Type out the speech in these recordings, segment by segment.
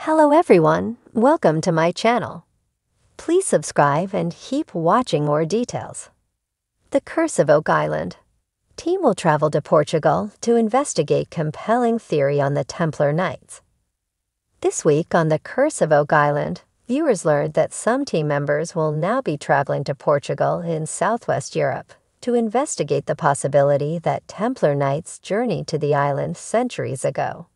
Hello everyone, welcome to my channel. Please subscribe and keep watching more details. The Curse of Oak Island. Team will travel to Portugal to investigate compelling theory on the Templar Knights. This week on The Curse of Oak Island, viewers learned that some team members will now be traveling to Portugal in southwest Europe to investigate the possibility that Templar Knights journeyed to the island centuries ago.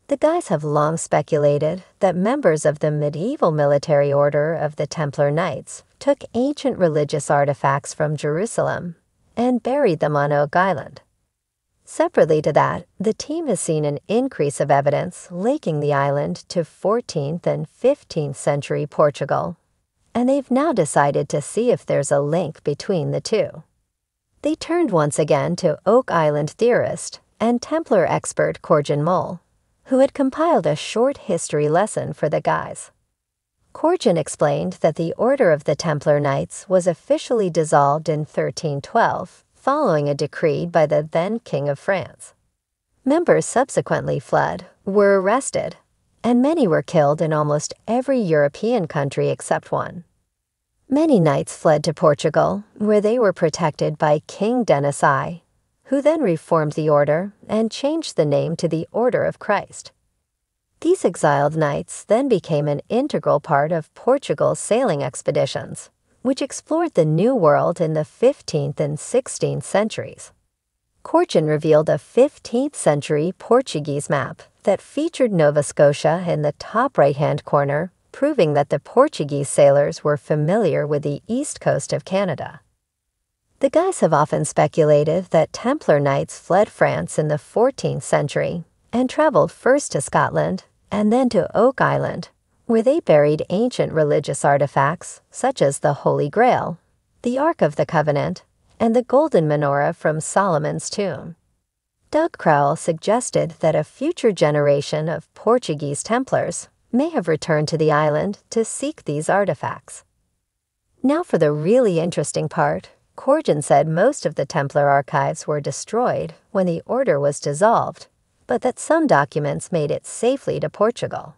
The guys have long speculated that members of the medieval military order of the Templar Knights took ancient religious artifacts from Jerusalem and buried them on Oak Island. Separately to that, the team has seen an increase of evidence linking the island to 14th and 15th century Portugal, and they've now decided to see if there's a link between the two. They turned once again to Oak Island theorist and Templar expert Corjan Mole, who had compiled a short history lesson for the guys. Corjan explained that the Order of the Templar Knights was officially dissolved in 1312, following a decree by the then King of France. Members subsequently fled, were arrested, and many were killed in almost every European country except one. Many knights fled to Portugal, where they were protected by King Denis I, who then reformed the order and changed the name to the Order of Christ. These exiled knights then became an integral part of Portugal's sailing expeditions, which explored the New World in the 15th and 16th centuries. Corjan revealed a 15th century Portuguese map that featured Nova Scotia in the top right-hand corner, proving that the Portuguese sailors were familiar with the east coast of Canada. The guys have often speculated that Templar Knights fled France in the 14th century and traveled first to Scotland and then to Oak Island, where they buried ancient religious artifacts such as the Holy Grail, the Ark of the Covenant, and the golden menorah from Solomon's tomb. Doug Crowell suggested that a future generation of Portuguese Templars may have returned to the island to seek these artifacts. Now for the really interesting part. Corjan said most of the Templar archives were destroyed when the order was dissolved, but that some documents made it safely to Portugal.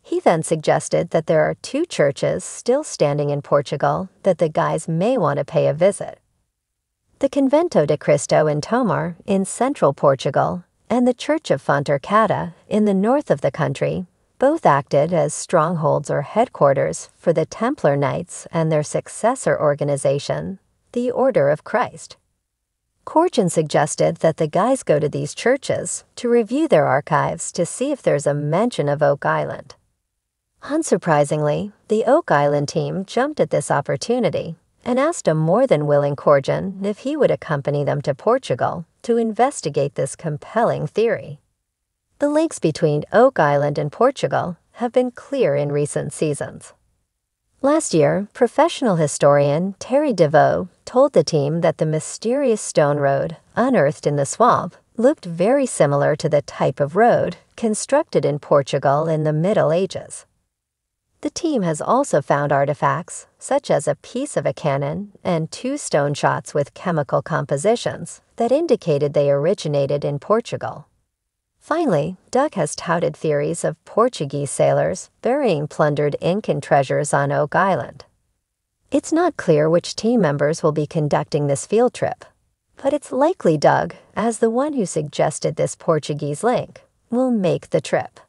He then suggested that there are two churches still standing in Portugal that the guys may want to pay a visit. The Convento de Cristo in Tomar in central Portugal and the Church of Fontercada in the north of the country both acted as strongholds or headquarters for the Templar Knights and their successor organization, the Order of Christ. Corjan suggested that the guys go to these churches to review their archives to see if there's a mention of Oak Island. Unsurprisingly, the Oak Island team jumped at this opportunity and asked a more than willing Corjan if he would accompany them to Portugal to investigate this compelling theory. The links between Oak Island and Portugal have been clear in recent seasons. Last year, professional historian Terry DeVoe told the team that the mysterious stone road unearthed in the swamp looked very similar to the type of road constructed in Portugal in the Middle Ages. The team has also found artifacts, such as a piece of a cannon and two stone shots with chemical compositions that indicated they originated in Portugal. Finally, Doug has touted theories of Portuguese sailors burying plundered Incan treasures on Oak Island. It's not clear which team members will be conducting this field trip, but it's likely Doug, as the one who suggested this Portuguese link, will make the trip.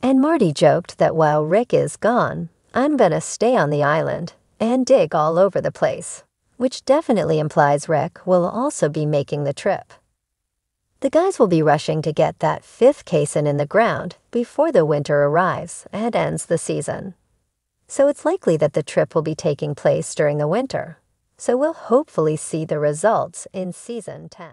And Marty joked that while Rick is gone, I'm gonna stay on the island and dig all over the place, which definitely implies Rick will also be making the trip. The guys will be rushing to get that fifth caisson in the ground before the winter arrives and ends the season. So it's likely that the trip will be taking place during the winter, so we'll hopefully see the results in Season 10.